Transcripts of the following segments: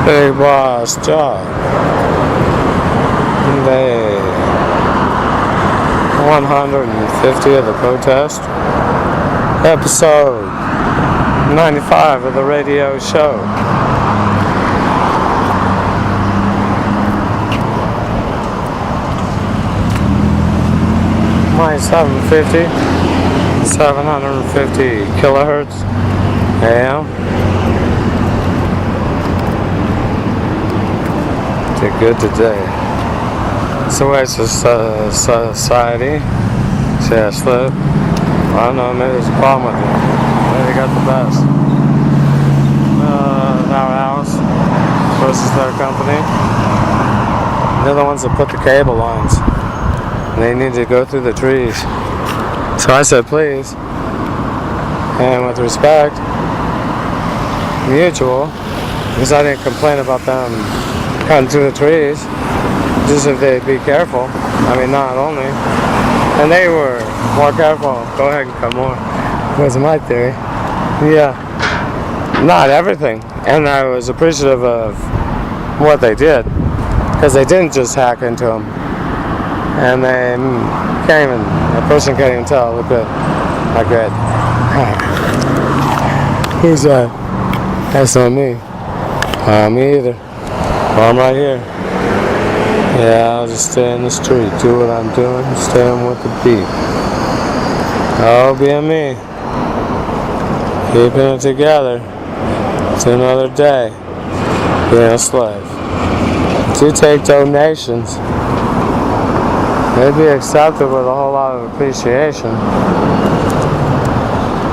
Bigbossjock. Day 150 of the protest. Episode 95 of the radio show. My 750 kilohertz AM. Did good today. It's a waste of society. See, I slipped. I don't know, maybe there's a problem with it. Maybe they got the best. Our house versus their company. They're the ones that put the cable lines. They need to go through the trees. So I said, please. And with respect, mutual, because I didn't complain about them cutting through the trees. Just if they'd be careful. I mean, not only. And they were more careful. Go ahead and cut more. Was my theory. Yeah. Not everything. And I was appreciative of what they did. Because they didn't just hack into them. And they can't even, a person can't even tell. Look at my good. Who's that? That's not me. Me either. Well, I'm right here. Yeah, I'll just stay in the street, do what I'm doing, staying with the beat. Oh, being me. Keeping it together. It's another day. Being a slave. To take donations. They'd be accepted with a whole lot of appreciation.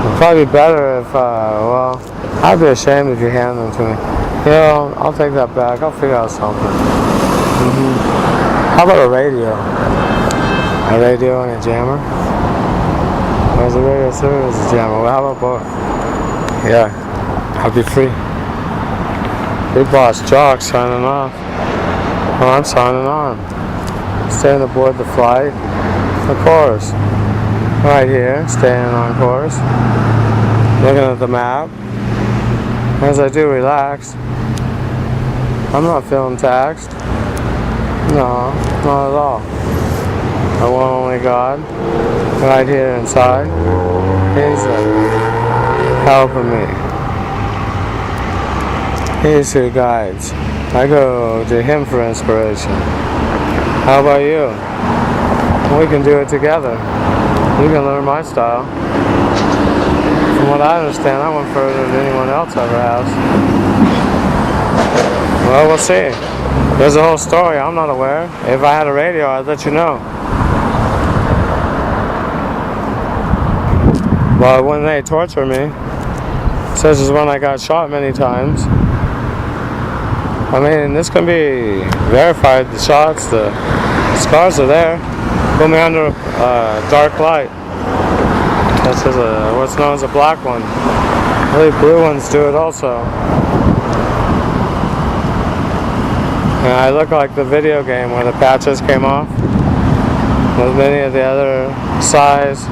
It'd probably be better if, well, I'd be ashamed if you hand them to me. You know, I'll take that back. I'll figure out something. How about a radio? A radio and a jammer? Or is a radio service a jammer? Well, how about both? Yeah, I'll be free. Bigbossjock signing off. Well, I'm signing on. Staying aboard the flight. Of course. Right here, staying on course. Looking at the map. As I do relax. I'm not feeling taxed. No, not at all. I want only God. Right here inside. He's helping me. He's who guides. I go to Him for inspiration. How about you? We can do it together. You can learn my style. From what I understand, I went further than anyone else ever has. Well, we'll see. There's a whole story I'm not aware. If I had a radio, I'd let you know. But when they torture me, such as when I got shot many times, I mean, this can be verified. The shots, the scars are there. Put me under a dark light. This is what's known as a black one. I believe blue ones do it also. And I look like the video game where the patches came off. With many of the other size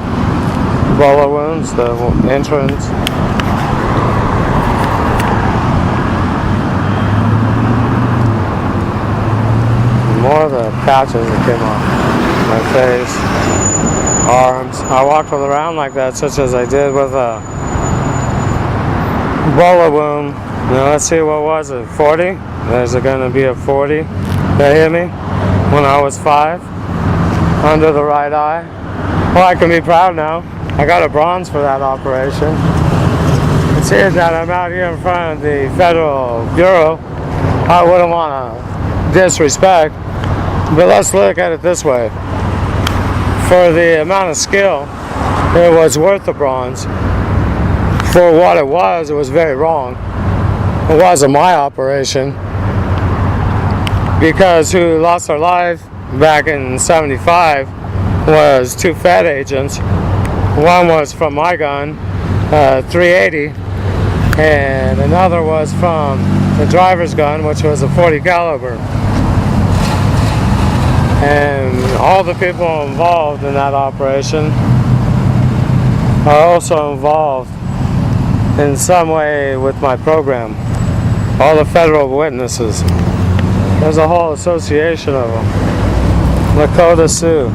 bullet wounds, the entrance. More of the patches that came off. My face, arms. I walked around like that, such as I did with a bullet wound. Now let's see, what was it? 40? There's going to be a 40 that hit me when I was 5 under the right eye. Well, I can be proud now. I got a bronze for that operation. It's here that I'm out here in front of the Federal Bureau. I wouldn't want to disrespect, but let's look at it this way. For the amount of skill, it was worth the bronze. For what it was very wrong. It wasn't my operation. Because who lost their life back in 75 was 2 Fed agents. One was from my gun, 380, and another was from the driver's gun, which was a 40 caliber. And all the people involved in that operation are also involved in some way with my program. all the federal witnesses. There's a whole association of them. Lakota Sioux.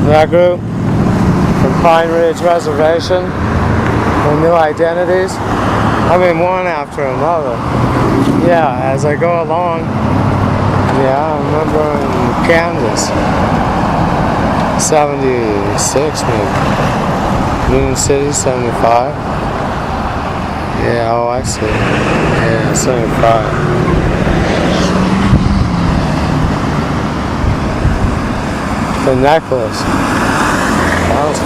That group from Pine Ridge Reservation with new identities. I mean, one after another. Yeah, as I go along. Yeah, I remember in Kansas. 76 maybe. Moon City, 75. Yeah, oh I see. Yeah, 75. The necklace. That was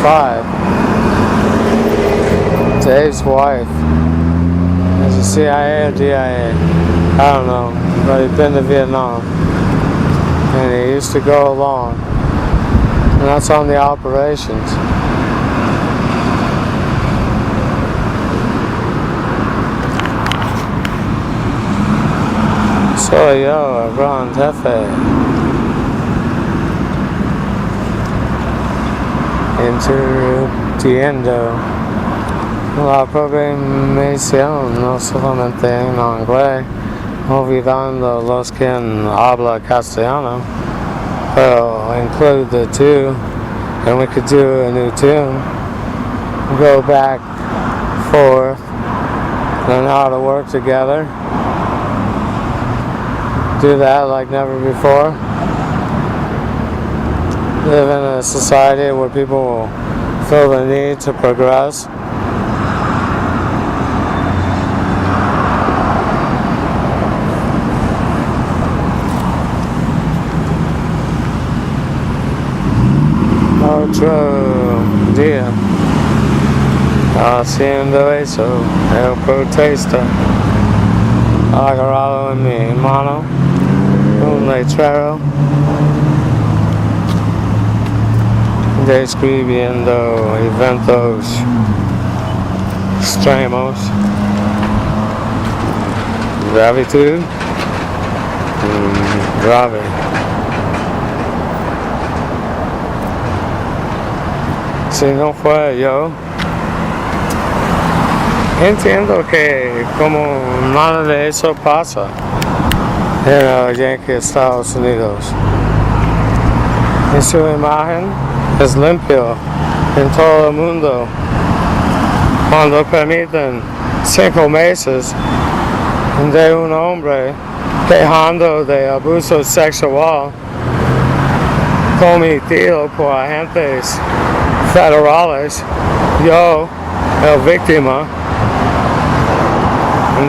5. Dave's wife. Is it CIA or DIA? I don't know. But he'd been to Vietnam. And he used to go along. And that's on the operations. Soy yo, el gran jefe. Entiendo la programación no solamente en inglés, olvidando los que habla castellano, pero include the two, and we could do a new tune, go back, forth, learn how to work together, do that like never before. Live in a society where people will feel the need to progress. Otro día haciendo eso, el protesta agarrado en mi mano, un letrero describiendo eventos extremos, gravitud, grave. Si no fue yo, entiendo que como nada de eso pasa en los Yankees Estados Unidos. En su imagen es limpio en todo el mundo. Cuando permiten 5 meses de un hombre quejando de abuso sexual cometido por agentes federales, yo, el víctima,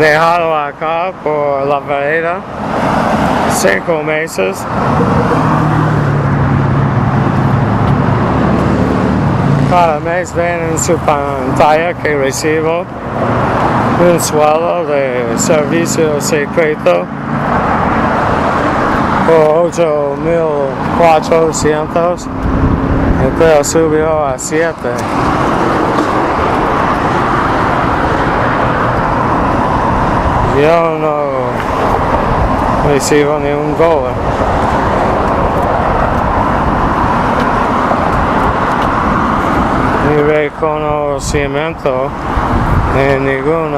dejado acá por la vereda 5 meses. Cada mes ven en su pantalla que recibo un sueldo de servicio secreto por 8,400. Pero subió a 7. Yo no recibo ni un dólar. Ni reconocimiento en ningún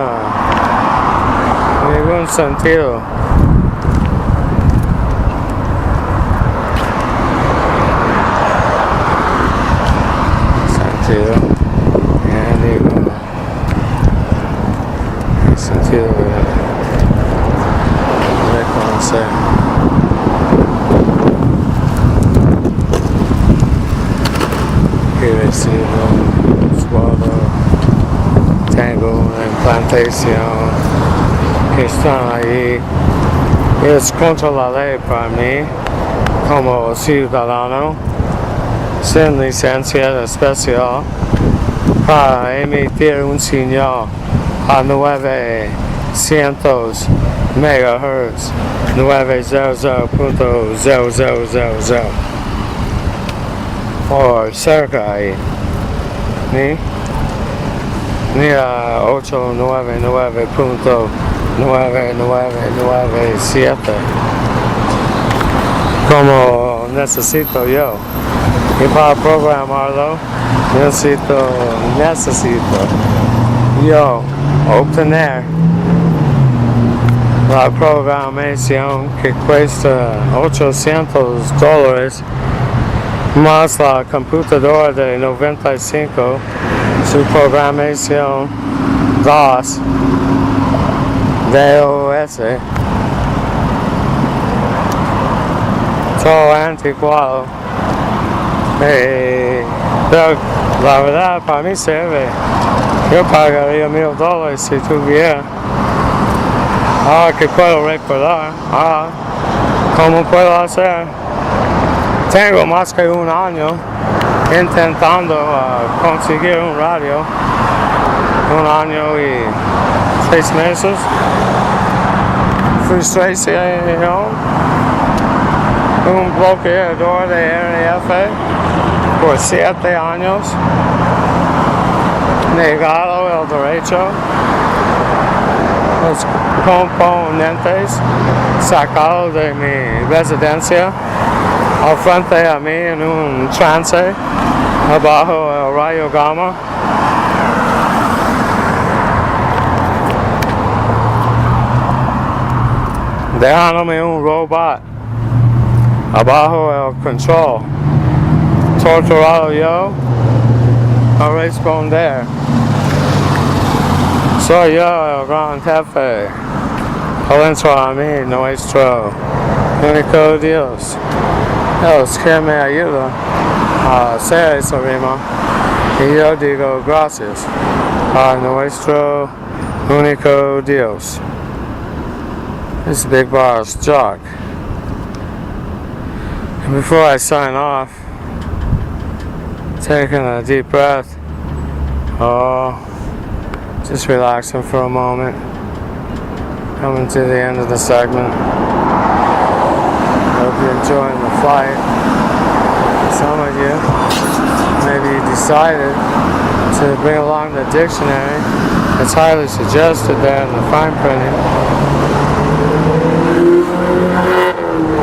sentido. En sentido de reconocer. Que recibo sueldo, tengo una implantación que están ahí. Es contra la ley para mí como ciudadano sin licencia especial para emitir un señal a 900 MHz, 900.0000 por cerca ahí, ni a 899.9997 como necesito yo. Y para programarlo necesito yo obtener La programación que cuesta $800 más la computadora de 95, su programación 2 DOS, todo anticuado. Pero la verdad para mí sirve. Yo pagaría $1000 si tuviera. Ahora que puedo recordar, ¿cómo puedo hacer? Tengo más que un año intentando conseguir un radio. 1 año y 6 meses. Frustración. Un bloqueador de RF por 7 años. Negado el derecho. Los componentes sacados de mi residencia al frente a mí en un trance abajo el rayo gamma. Dejándome un robot abajo el control, torturado yo a responder. Soy yo el gran jefe, adentro a mí nuestro único Dios, Dios que me ayuda a hacer esa rima, y yo digo gracias a nuestro único Dios. This is Bigbossjock. And before I sign off, taking a deep breath, just relaxing for a moment, coming to the end of the segment. Hope you're enjoying the flight. Some of you, maybe you decided to bring along the dictionary. It's highly suggested there in the fine printing.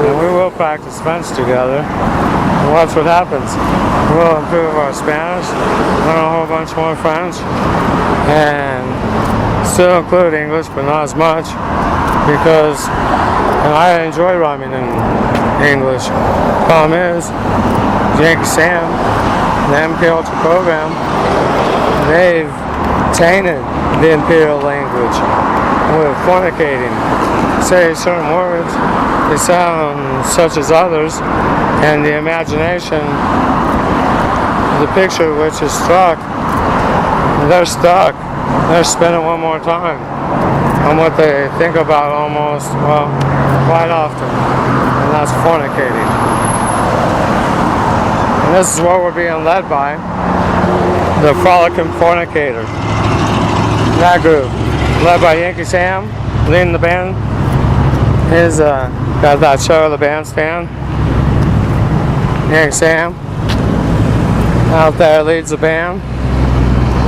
And we will practice French together and watch what happens. We'll improve our Spanish, learn a whole bunch more French, and still include English, but not as much, because I enjoy rhyming in English. Problem is, Yankee Sam, the MP Ultra program, they've tainted the imperial language with fornicating. Say certain words, they sound such as others, and the imagination, the picture which is struck, they're stuck. They're spinning one more time on what they think about almost, well, quite often, and that's fornicating. And this is what we're being led by, the Frolicking Fornicator. That group, led by Yankee Sam, leading the band. He's got that show, The Bandstand. Yankee Sam out there leads the band,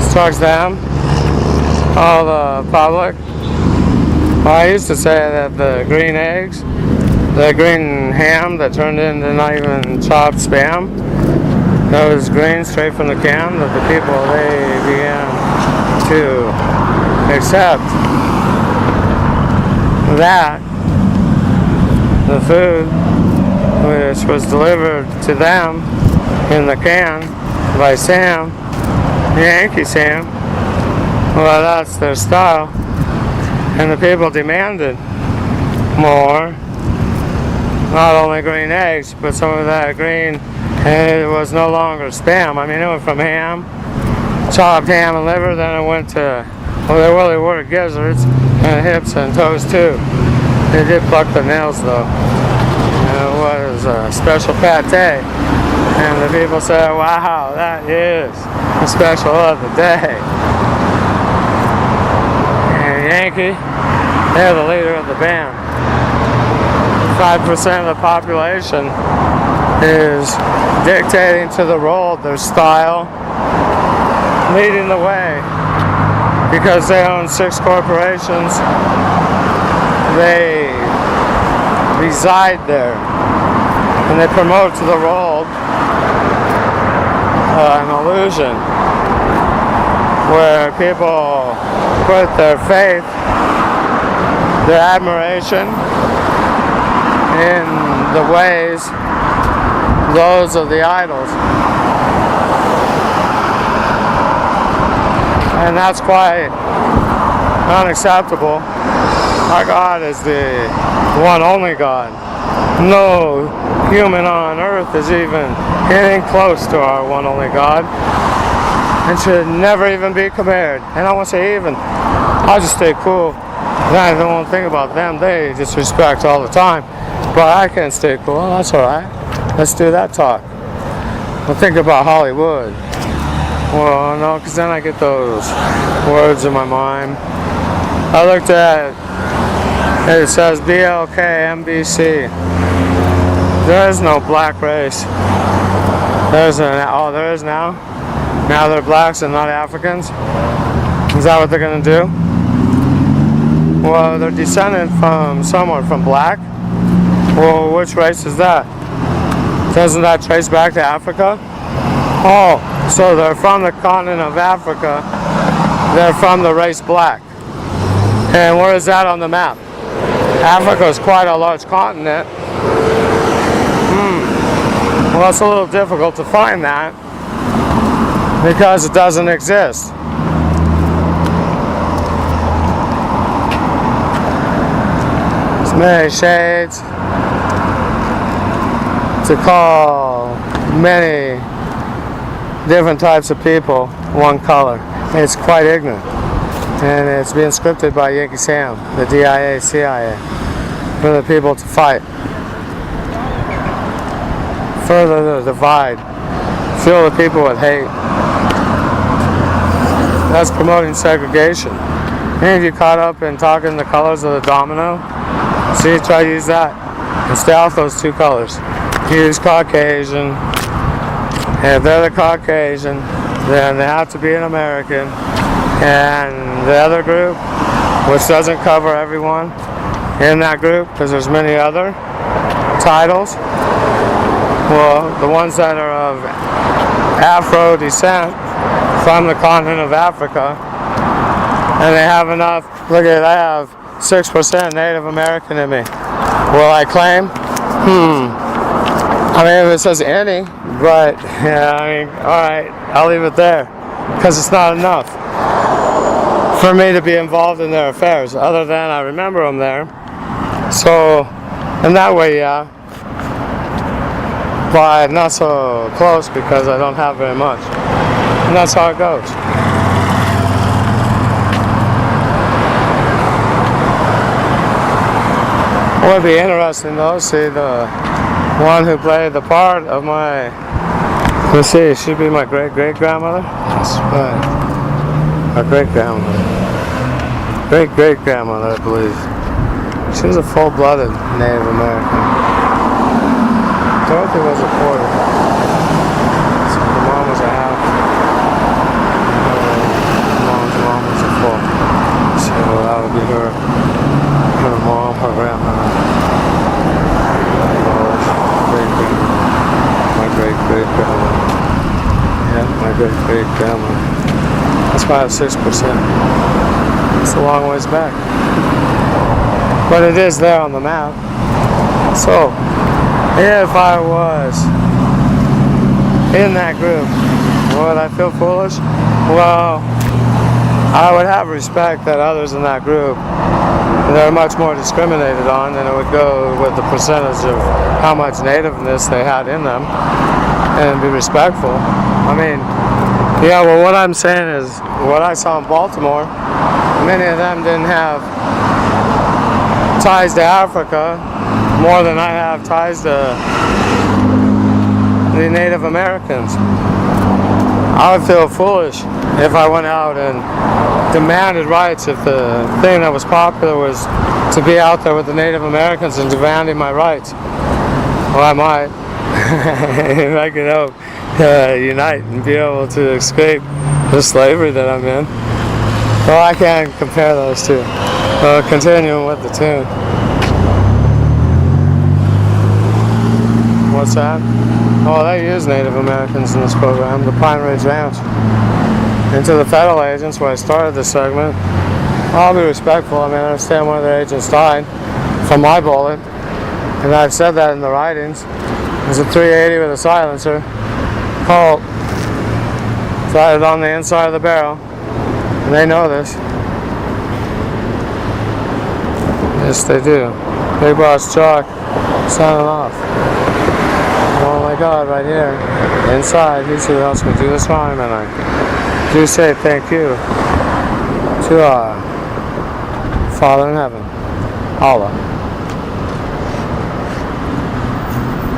instructs them, all the public. Well, I used to say that the green eggs, the green ham that turned into not even chopped spam, that was green straight from the can, that the people, they began to accept that the food which was delivered to them in the can by Sam, Yankee Sam, well, that's their style, and the people demanded more, not only green eggs, but some of that green, and it was no longer spam. I mean, it went from ham, chopped ham and liver, then it went to, well, there really were gizzards, and hips and toes too. They did pluck the nails though. And it was a special pate, and the people said, wow, that is the special of the day. Yankee, they're the leader of the band. 5% of the population is dictating to the role, their style, leading the way, because they own 6 corporations. They reside there, and they promote to the role an illusion where people put their faith their admiration in the ways those of the idols. And that's quite unacceptable. Our God is the one only God. No human on earth is even getting close to our one only God, and should never even be compared. And I won't say even. I'll just stay cool. I don't think about them. They disrespect all the time. But I can stay cool. That's alright. Let's do that talk. Well, think about Hollywood. Well, no, because then I get those words in my mind. I looked at it says BLK MBC. There is no black race. There is now? Now they're blacks and not Africans? Is that what they're going to do? Well, they're descended from somewhere from black. Well, which race is that? Doesn't that trace back to Africa? Oh, so they're from the continent of Africa. They're from the race black. And where is that on the map? Africa is quite a large continent. Well, it's a little difficult to find that because it doesn't exist. There's many shades to call many different types of people one color. It's quite ignorant. And it's being scripted by Yankee Sam, the DIA, CIA, for the people to fight. Further the divide. Fill the people with hate. That's promoting segregation. Any of you caught up in talking the colors of the domino? See, try to use that. And stay off those two colors. Use Caucasian. And if they're the Caucasian, then they have to be an American. And the other group, which doesn't cover everyone in that group, because there's many other titles. Well, the ones that are of Afro descent from the continent of Africa, and they have enough, look at it, I have 6% Native American in me. Will I claim? I mean, if it says any, but, yeah, I mean, alright, I'll leave it there, because it's not enough for me to be involved in their affairs, other than I remember them there. So, in that way, yeah. But not so close because I don't have very much. And that's how it goes. It would be interesting though, see the one who played the part of my, let's see, she'd be my great-great-grandmother? That's right. My great-grandmother. Great-great-grandmother, I believe. She was a full-blooded Native American. Dorothy was a quarter. So the mom was a half. Mom's mom was a full. So that would be her mom, her grandmother. My great-great-grandmother. Yeah, my great-great-grandmother. That's why I have 6%. It's a long ways back. But it is there on the map. So, if I was in that group, would I feel foolish? Well, I would have respect that others in that group, they're much more discriminated on, and it would go with the percentage of how much nativeness they had in them, and be respectful. I mean, yeah, well, what I'm saying is, what I saw in Baltimore, many of them didn't have ties to Africa more than I have ties to the Native Americans. I would feel foolish if I went out and demanded rights, if the thing that was popular was to be out there with the Native Americans and demanding my rights. Well, I might. If I could help unite and be able to escape the slavery that I'm in. Well, I can't compare those two. Continuing with the tune. What's that? Oh, they use Native Americans in this program, the Pine Ridge Ranch. And to the federal agents, where I started this segment, I'll be respectful. I mean, I understand one of their agents died from my bullet, and I've said that in the writings. There's a 380 with a silencer. Colt. Sighted on the inside of the barrel. And they know this. Yes, they do. Bigbossjock signing off. Oh my God, right here. Inside, he's who else can do this rhyme, and I do say thank you to our Father in heaven, Allah.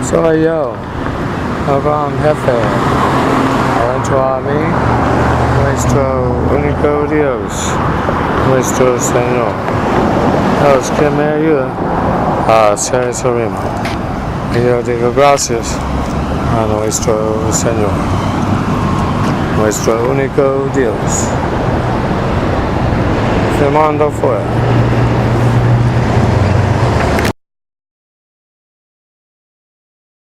Soy yo, el gran jefe, adentro a mí, nuestro único Dios, nuestro Señor. Dios que me ayuda a ser eso mismo. Y yo digo gracias a nuestro Señor, nuestro único Dios. Filmando fuera.